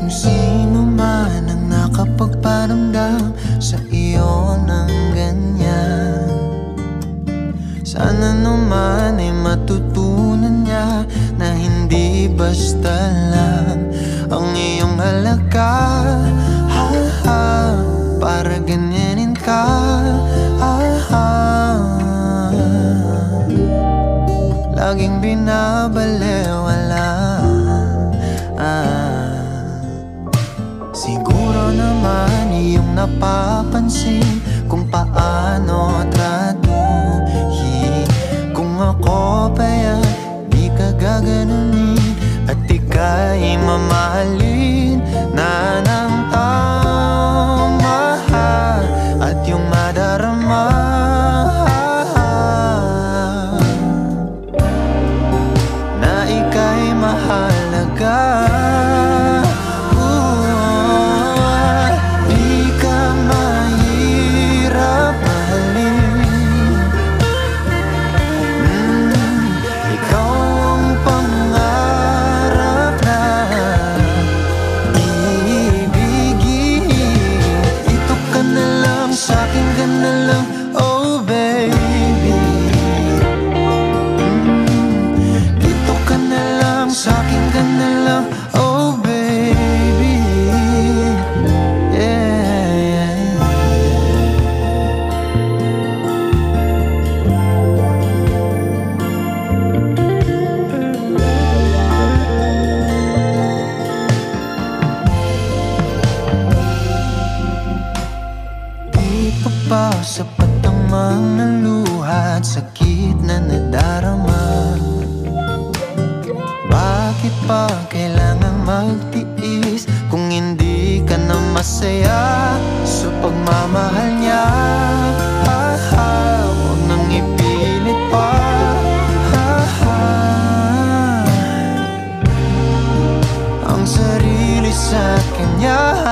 Kung sino man ang nakapagparamdam sa iyo ng ganyan, sana naman ay matutunan niya na hindi basta lang ang iyong halaga. Para ganyanin ka, laging binabalewala. Siguro naman iyong napapansin kung paano tratuhin. Kung ako pa yan, di ka gaganunin at ika'y mamahalin na ng tama at yung madarama. Na ika'y mahalaga. Sapat ang mga luha at sakit na nadarama. Bakit pa kailangang magtiis kung hindi ka na masaya sa pagmamahal niya? Huwag nang ipilit pa. Ang sarili sa kanya.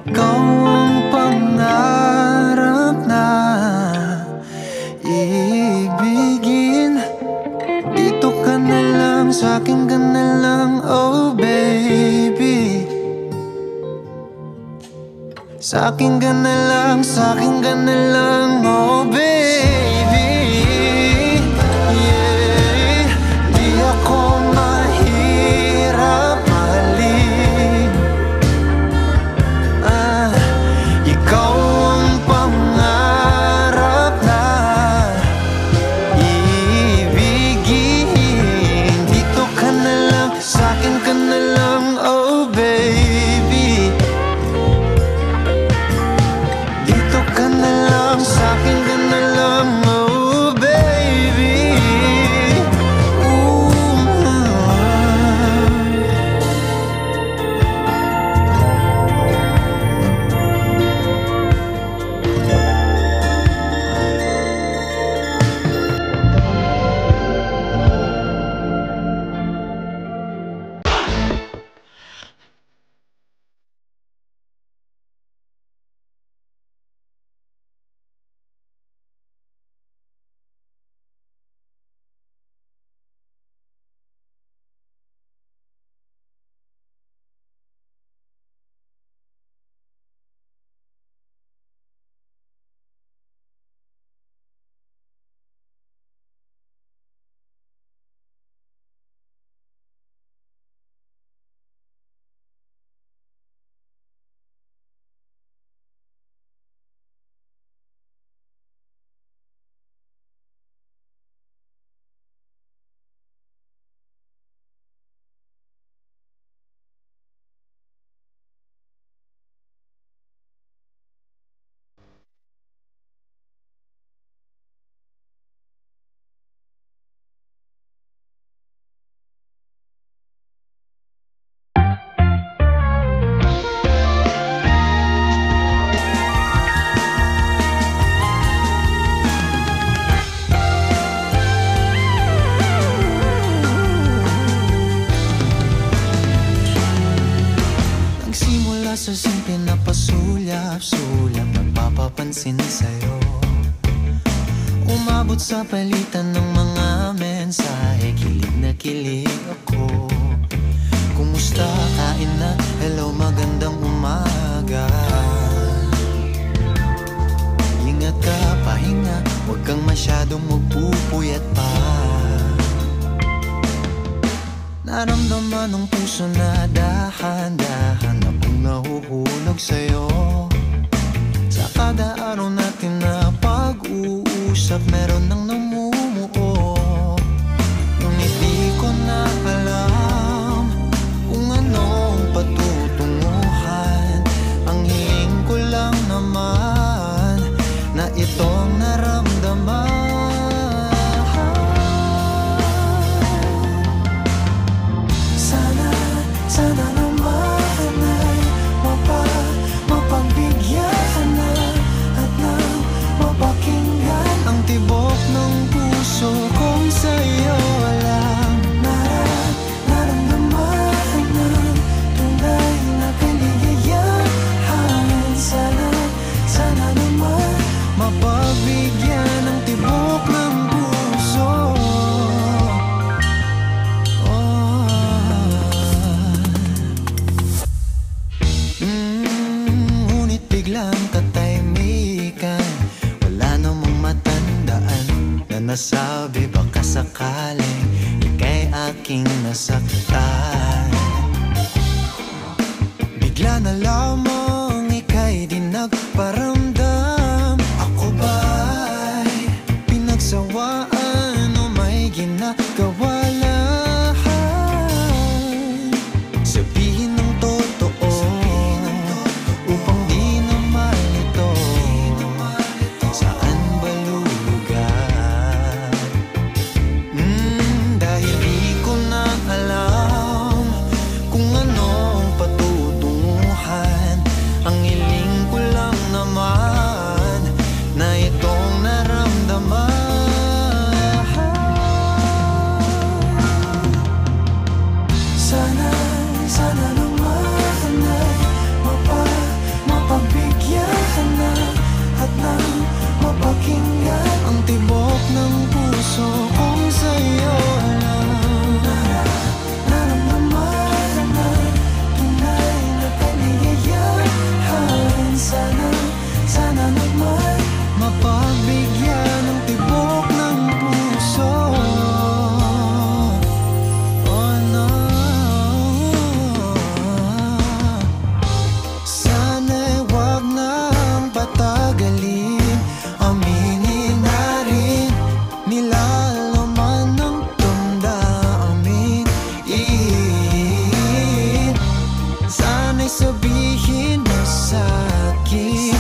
Ikaw ang pangarap na ibigin. Dito ka na lang, sa'kin ka na lang, oh baby. Sa'kin ka na lang, sa'kin ka na lang, oh baby. Yeah, di ako mahirap mahalin. Ikaw ang pangarap na ibigin. Dito ka na lang, sa'kin ka na lang, oh baby. Dito ka na lang, sa'kin ka na lang. Mula sa simple na pasulyap-sulyap, nagpapapansin sa'yo. Umabot sa palitan ng mga mensahe, kilig na kilig ako. Kumusta, kain na, hello, magandang umaga. Ingat ka, pahinga, huwag kang masyadong magpupuyat pa. Naramdaman ng puso na dahan-dahan akong nahuhulog sa'yo. Sa kada araw natin na pag-uusap, meron nang namumuo. Ngunit di ko na alam kung anong patutunguhan. Ang hiling ko lang naman na itong naramdaman. Sana naman ay mapagbigyan na at nang mapakinggan ang tibok ng puso kong sa'yo lang naramdaman ng tunay na kaligayahan. Sana naman mapagbigyan ng tibok ng puso. Biglang katahimikan, wala namang matandaan na nasabi baka sakaling ika'y aking nasaktan. Bigla na lamang ika'y di nagparamdam. Ako ba'y pinagsawaan o may ginagawa lang? Sabihin ng totoo upang di na malito. Saan ba lulugar? Dahil di ko na alam kung anong patutunguhan. Ang hiling ko lang naman na itong naramdaman. Sana naman ay mapagbigyan na at nang mapakinggan ang tibok ng puso kong sa'yo lang naramdaman na tunay na kaligayahan. Sana naman mapagbigyan ng tibok ng puso. Oh no, sana'y wag nang patagalin. Aminin na rin nilalaman ng damdamin. Sana'y sabihin mo sa'kin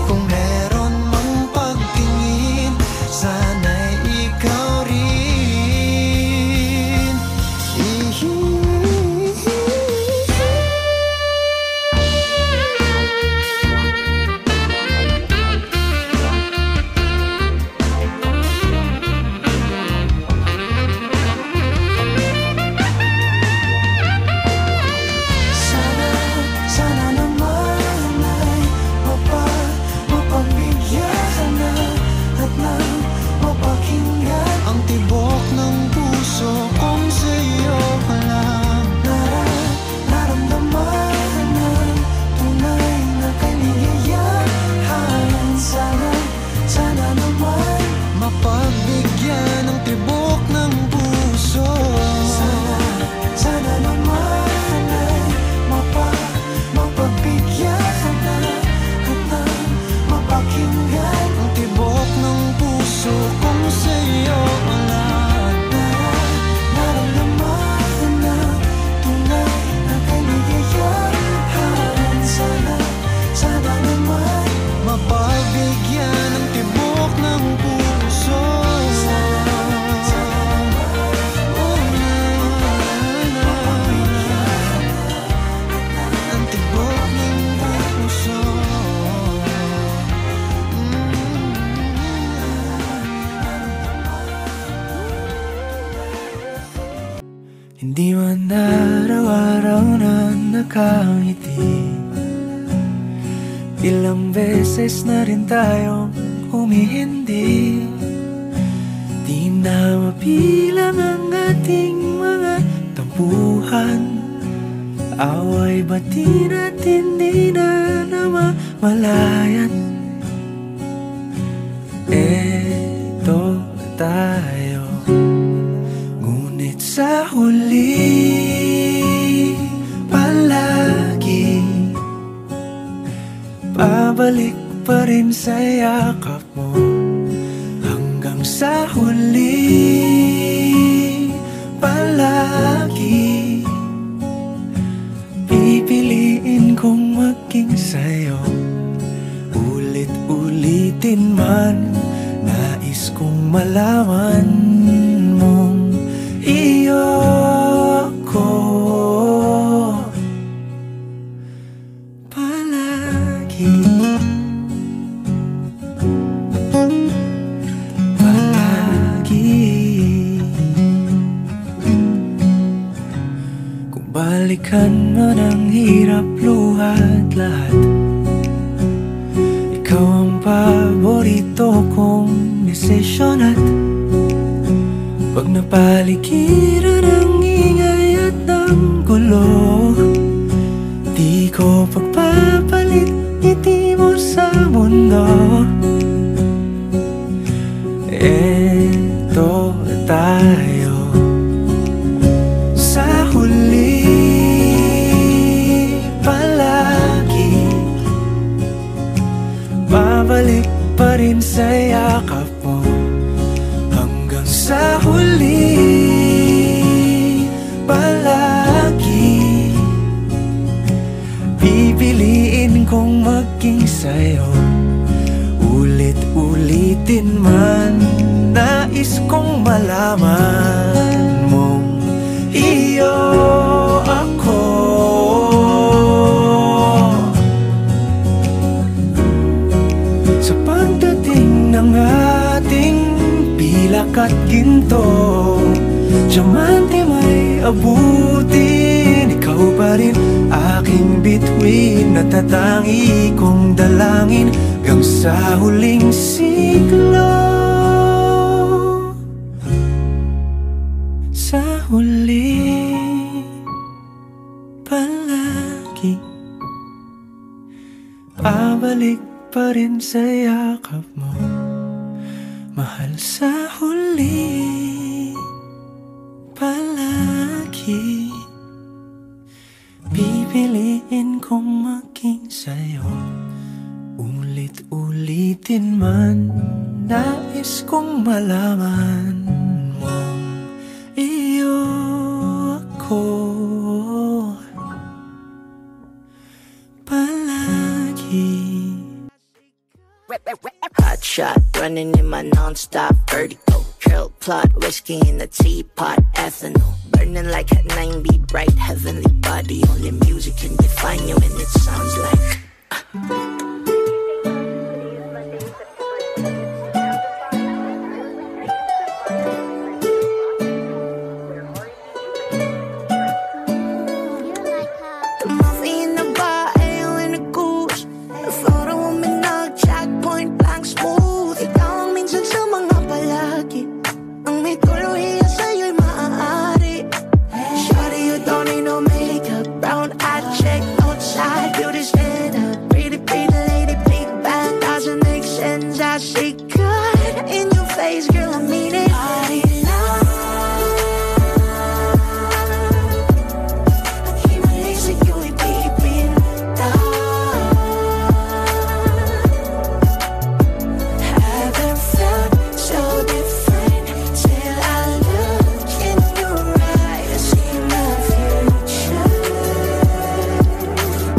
kung meron mang pagtingin. Sana'y ikaw rin. Sana naman ay mapagbigyan na at nang mapakinggan ang tibok ng puso kong sa'yo lang naramdaman ng tunay na kaligayahan. Sana naman mapagbigyan ng tibok ng puso. Sana naman ay mapagbigyan na at nang mapakinggan ang tibok ng puso kung sa'yo lang naramdaman ng tunay na kaligayahan. Sana naman mapagbigyan ng tibok ng puso. Ang tibok ng puso. Hindi man araw-araw na nakangiti, Ilang beses na rin tayong humihindi, di na mapilang ang ating mga tampuhan. Away bati natin di na namamalayan. Eto tayo, ngunit sa huli palagi babalik pa rin sa yakap mo. Hanggang sa huli palagi pipiliin kong maging sa'yo. Ulit-ulitin man, nais kong malaman mong iyo ko palagi. Kung balikan man ang hirap, luhat lahat, ikaw ang paborito kong desisyon. At pag napaligiran ang ingay at ng gulo, di ko pagpapalit ngiti mo sa mundo. Eto tayo, sa huli palagi babalik pa rin sa yakap mo. Hanggang sa huli palagi pipiliin kong maging sa'yo. Ulit-ulitin man, nais kong malaman mong iyo ako. Sa pagdating ng ating pilak at ginto, diamante may abutin, ikaw pa rin aking bituin, natatangi kong dalangin hanggang sa huling siglo. Sa huli palagi babalik pa rin sa yakap mo, mahal. Sa huli palagi pipiliin kong maging sa'yo. Ulit-ulitin man, nais kong malaman mong iyo ako palagi. Hot shot, running in my non-stop vertigo. Trail plot, whiskey in the teapot, ethanol. Burning like a 9-beat, bright heavenly body. Only music can define you and it sounds like she cut in your face, girl, I mean it. I keep my legs like you ain't peeping down. Haven't felt so different till I look in your eyes. I see my future,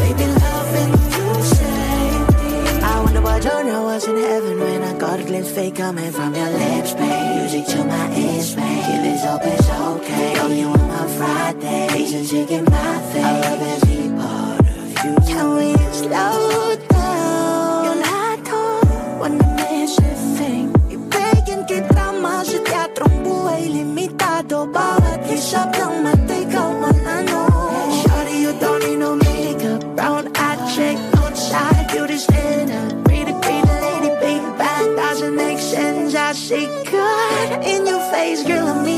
baby, loving you safety. I wonder what genre was in heaven when I got a glimpse fake coming from your lips, babe. Music to my ears, babe. Feelings hope it's okay. Know you on my Friday, relationship in my face. I love every part of you. Can we slow down? Yung lahat ko, wanna miss a thing. Ibigin kita mas sa teatrong buhay limitado. Bawat hisap ng mata ikaw ang ano. Shawty, you don't need no makeup. Brown eye chick, no side. you to stand up. Read a lady, big back, thousand accents. I see God in your face, girl. I'm